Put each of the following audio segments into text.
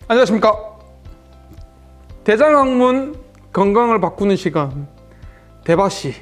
안녕하십니까. 대장학문 건강을 바꾸는 시간 대바시.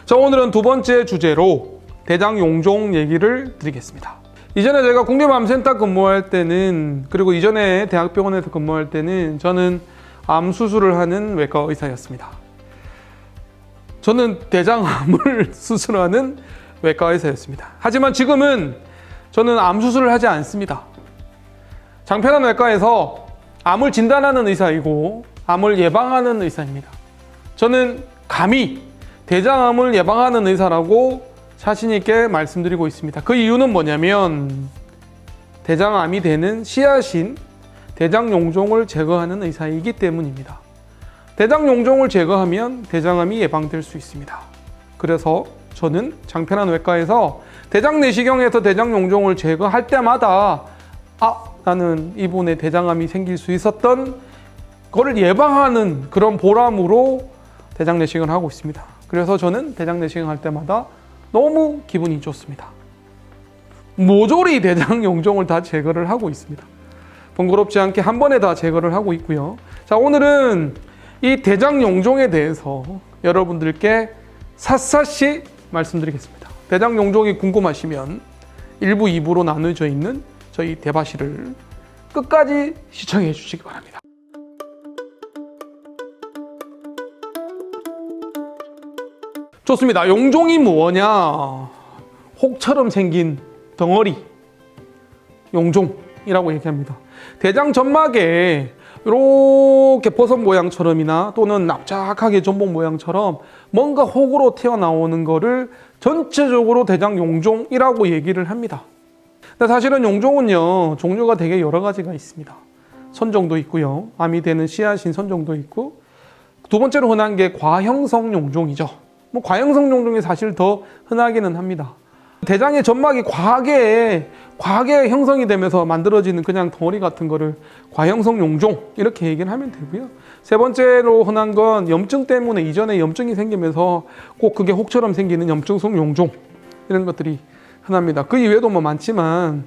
자, 오늘은 두 번째 주제로 대장용종 얘기를 드리겠습니다. 이전에 제가 국립암센터 근무할 때는, 그리고 이전에 대학병원에서 근무할 때는 저는 암 수술을 하는 외과 의사였습니다. 저는 대장암을 수술하는 외과 의사였습니다. 하지만 지금은 저는 암 수술을 하지 않습니다. 장편한 외과에서 암을 진단하는 의사이고 암을 예방하는 의사입니다. 저는 감히 대장암을 예방하는 의사라고 자신 있게 말씀드리고 있습니다. 그 이유는 뭐냐면 대장암이 되는 씨앗인 대장용종을 제거하는 의사이기 때문입니다. 대장용종을 제거하면 대장암이 예방될 수 있습니다. 그래서 저는 장편한 외과에서 대장내시경에서 대장용종을 제거할 때마다 나는 이번에 대장암이 생길 수 있었던 거를 예방하는 그런 보람으로 대장내시경을 하고 있습니다. 그래서 저는 대장내시경 할 때마다 너무 기분이 좋습니다. 모조리 대장용종을 다 제거를 하고 있습니다. 번거롭지 않게 한 번에 다 제거를 하고 있고요. 자, 오늘은 이 대장용종에 대해서 여러분들께 샅샅이 말씀드리겠습니다. 대장용종이 궁금하시면 1부, 2부로 나눠져 있는 저희 대바시를 끝까지 시청해 주시기 바랍니다. 좋습니다. 용종이 뭐냐? 혹처럼 생긴 덩어리, 용종이라고 얘기합니다. 대장 점막에 이렇게 버섯 모양처럼이나 또는 납작하게 전복 모양처럼 뭔가 혹으로 튀어나오는 거를 전체적으로 대장용종이라고 얘기를 합니다. 근데 사실은 용종은요, 종류가 되게 여러 가지가 있습니다. 선종도 있고요, 암이 되는 씨앗인 선종도 있고, 두 번째로 흔한 게 과형성 용종이죠. 과형성 용종이 사실 더 흔하기는 합니다. 대장의 점막이 과하게 형성이 되면서 만들어지는 그냥 덩어리 같은 거를 과형성 용종 이렇게 얘기를 하면 되고요. 세 번째로 흔한 건 염증 때문에 이전에 염증이 생기면서 꼭 그게 혹처럼 생기는 염증성 용종, 이런 것들이 흔합니다. 그 이외에도 많지만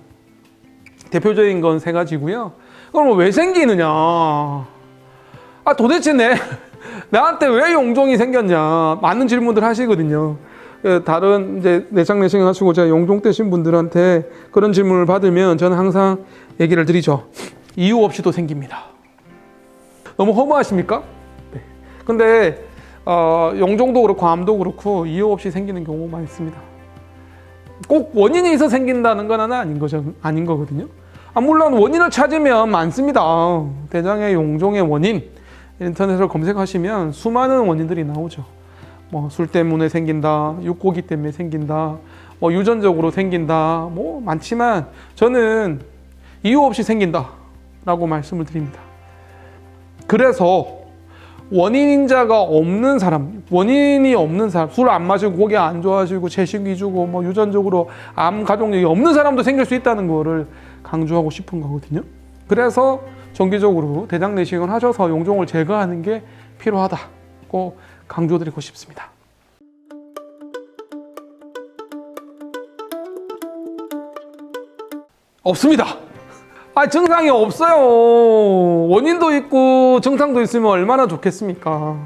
대표적인 건 세 가지고요. 그럼 왜 생기느냐? 도대체 나한테 왜 용종이 생겼냐? 많은 질문들 하시거든요. 다른 이제 내장내시경 하시고 제가 용종 떼신 분들한테 그런 질문을 받으면 저는 항상 얘기를 드리죠. 이유 없이도 생깁니다. 너무 허무하십니까? 네. 근데 용종도 그렇고 암도 그렇고 이유 없이 생기는 경우가 많습니다. 꼭 원인이 있어 생긴다는 건 아닌 거거든요. 물론 원인을 찾으면 많습니다. 대장의 용종의 원인, 인터넷으로 검색하시면 수많은 원인들이 나오죠. 술 때문에 생긴다, 육고기 때문에 생긴다, 유전적으로 생긴다, 많지만 저는 이유 없이 생긴다 라고 말씀을 드립니다. 그래서 원인자가 없는 사람, 원인이 없는 사람, 술 안 마시고 고기 안 좋아하시고 채식 위주고 유전적으로 암 가족력이 없는 사람도 생길 수 있다는 거를 강조하고 싶은 거거든요. 그래서 정기적으로 대장내시경을 하셔서 용종을 제거하는 게 필요하다고 강조드리고 싶습니다. 없습니다. 증상이 없어요. 원인도 있고 증상도 있으면 얼마나 좋겠습니까?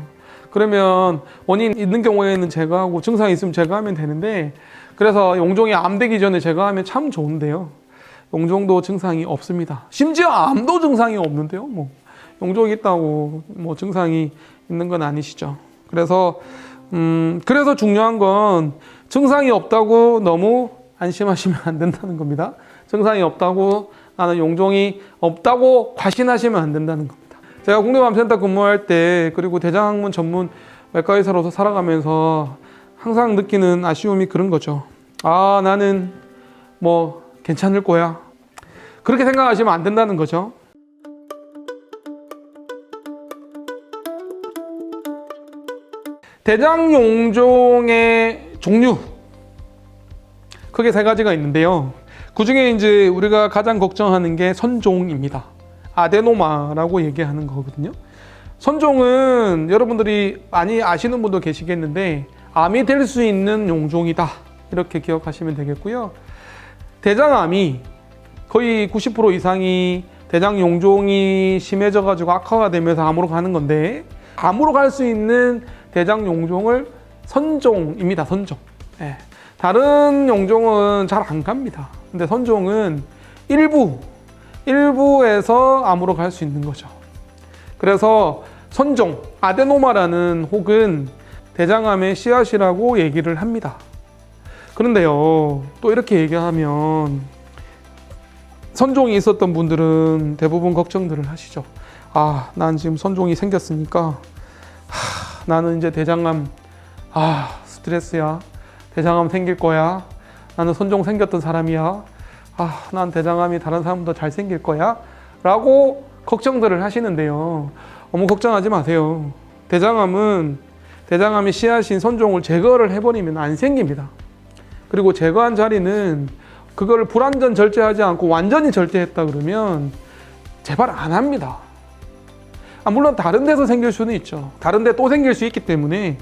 그러면 원인 있는 경우에는 제거하고 증상이 있으면 제거하면 되는데, 그래서 용종이 암 되기 전에 제거하면 참 좋은데요. 용종도 증상이 없습니다. 심지어 암도 증상이 없는데요. 용종이 있다고 증상이 있는 건 아니시죠. 그래서 중요한 건 증상이 없다고 너무 안심하시면 안 된다는 겁니다. 증상이 없다고, 나는 용종이 없다고 과신하시면 안 된다는 겁니다. 제가 국립암센터 근무할 때, 그리고 대장학문 전문 외과 의사로서 살아가면서 항상 느끼는 아쉬움이 그런 거죠. 나는 괜찮을 거야. 그렇게 생각하시면 안 된다는 거죠. 대장용종의 종류, 크게 세 가지가 있는데요. 그 중에 이제 우리가 가장 걱정하는 게 선종입니다. 아데노마라고 얘기하는 거거든요. 선종은 여러분들이 많이 아시는 분도 계시겠는데 암이 될 수 있는 용종이다, 이렇게 기억하시면 되겠고요. 대장암이 거의 90% 이상이 대장 용종이 심해져가지고 악화가 되면서 암으로 가는 건데, 암으로 갈 수 있는 대장 용종을 선종입니다. 선종. 예. 다른 용종은 잘 안 갑니다. 근데 선종은 일부에서 암으로 갈 수 있는 거죠. 그래서 선종, 아데노마라는 혹은 대장암의 씨앗이라고 얘기를 합니다. 그런데요, 또 이렇게 얘기하면 선종이 있었던 분들은 대부분 걱정들을 하시죠. 아, 난 지금 선종이 생겼으니까 나는 이제 대장암, 스트레스야. 대장암 생길 거야. 나는 선종 생겼던 사람이야. 난 대장암이 다른 사람보다 잘 생길 거야. 라고 걱정들을 하시는데요. 어머, 걱정하지 마세요. 대장암이 씨앗인 선종을 제거를 해버리면 안 생깁니다. 그리고 제거한 자리는 그거를 불완전 절제하지 않고 완전히 절제했다 그러면 재발 안 합니다. 물론 다른 데서 생길 수는 있죠. 다른 데 또 생길 수 있기 때문에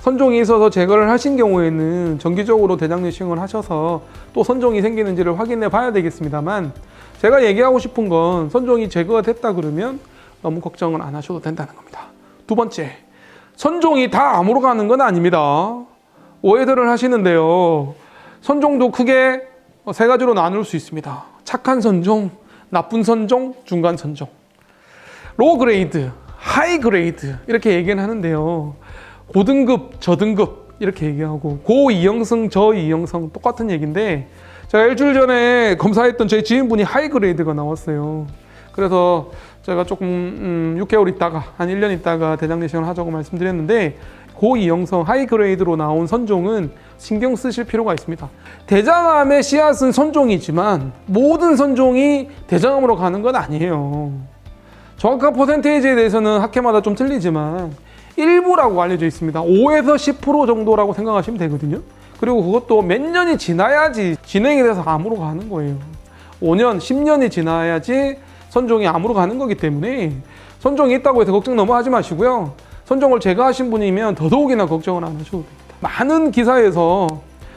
선종이 있어서 제거를 하신 경우에는 정기적으로 대장 내시경을 하셔서 또 선종이 생기는지를 확인해 봐야 되겠습니다만, 제가 얘기하고 싶은 건 선종이 제거가 됐다 그러면 너무 걱정은 안 하셔도 된다는 겁니다. 두 번째, 선종이 다 암으로 가는 건 아닙니다. 오해들을 하시는데요. 선종도 크게 세 가지로 나눌 수 있습니다. 착한 선종, 나쁜 선종, 중간 선종. 로우 그레이드, 하이 그레이드 이렇게 얘기는 하는데요. 고등급, 저등급 이렇게 얘기하고 고2형성, 저2형성 똑같은 얘기인데, 제가 일주일 전에 검사했던 저희 지인분이 하이 그레이드가 나왔어요. 그래서 제가 조금 6개월 있다가 한 1년 있다가 대장 내시경을 하자고 말씀드렸는데, 고2형성 하이 그레이드로 나온 선종은 신경 쓰실 필요가 있습니다. 대장암의 씨앗은 선종이지만 모든 선종이 대장암으로 가는 건 아니에요. 정확한 퍼센테이지에 대해서는 학회마다 좀 틀리지만 일부라고 알려져 있습니다. 5에서 10% 정도라고 생각하시면 되거든요. 그리고 그것도 몇 년이 지나야지 진행이 돼서 암으로 가는 거예요. 5년, 10년이 지나야지 선종이 암으로 가는 거기 때문에 선종이 있다고 해서 걱정 너무 하지 마시고요. 선종을 제거하신 분이면 더더욱이나 걱정을 안 하셔도 됩니다. 많은 기사에서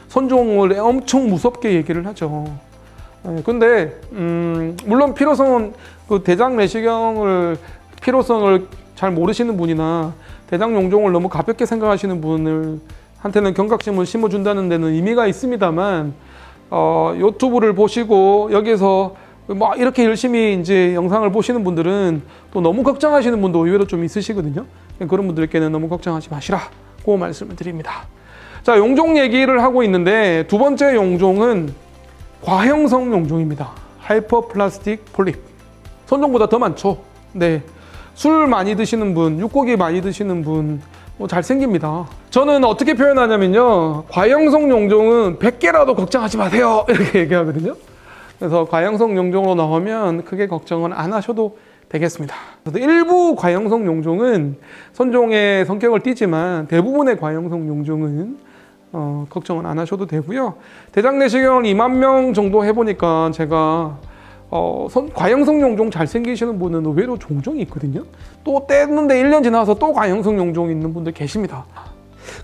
선종을 엄청 무섭게 얘기를 하죠. 근데 물론 필요성은 그 대장 내시경을 필요성을 잘 모르시는 분이나 대장 용종을 너무 가볍게 생각하시는 분을 한테는 경각심을 심어준다는 데는 의미가 있습니다만, 유튜브를 보시고 여기서 막 이렇게 열심히 이제 영상을 보시는 분들은 또 너무 걱정하시는 분도 의외로 좀 있으시거든요. 그런 분들께는 너무 걱정하지 마시라고 말씀을 드립니다. 자, 용종 얘기를 하고 있는데 두 번째 용종은 과형성 용종입니다. 하이퍼플라스틱 폴립. 선종보다 더 많죠. 네, 술 많이 드시는 분, 육고기 많이 드시는 분 잘생깁니다. 저는 어떻게 표현하냐면요, 과형성 용종은 100개라도 걱정하지 마세요 이렇게 얘기하거든요. 그래서 과형성 용종으로 나오면 크게 걱정은 안 하셔도 되겠습니다. 일부 과형성 용종은 선종의 성격을 띠지만 대부분의 과형성 용종은 걱정은 안 하셔도 되고요. 대장 내시경을 2만 명 정도 해보니까 제가 과형성 용종 잘 생기시는 분은 의외로 종종이 있거든요. 또 뗐는데 1년 지나서 또 과형성 용종이 있는 분들 계십니다.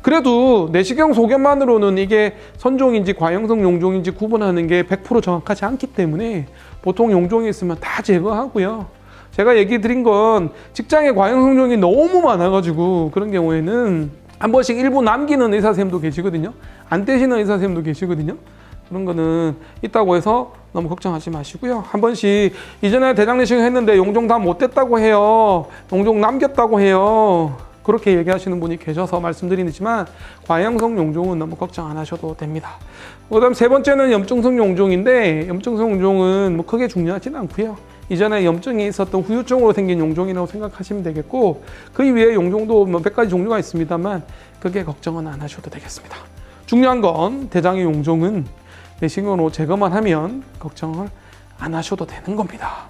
그래도 내시경 소견만으로는 이게 선종인지 과형성 용종인지 구분하는 게 100% 정확하지 않기 때문에 보통 용종이 있으면 다 제거하고요. 제가 얘기 드린 건 직장에 과형성 용종이 너무 많아가지고 그런 경우에는 한 번씩 일부 남기는 의사선생님도 계시거든요. 안 떼시는 의사선생님도 계시거든요. 그런 거는 있다고 해서 너무 걱정하지 마시고요. 한 번씩 이전에 대장 내시경 했는데 용종 다 못 뗐다고 해요. 용종 남겼다고 해요. 그렇게 얘기하시는 분이 계셔서 말씀드리지만 과형성 용종은 너무 걱정 안 하셔도 됩니다. 그다음 세 번째는 염증성 용종인데, 염증성 용종은 뭐 크게 중요하지는 않고요. 이전에 염증이 있었던 후유증으로 생긴 용종이라고 생각하시면 되겠고, 그 이외에 용종도 뭐 100가지 종류가 있습니다만 그게 걱정은 안 하셔도 되겠습니다. 중요한 건 대장의 용종은 내시경으로 제거만 하면 걱정을 안 하셔도 되는 겁니다.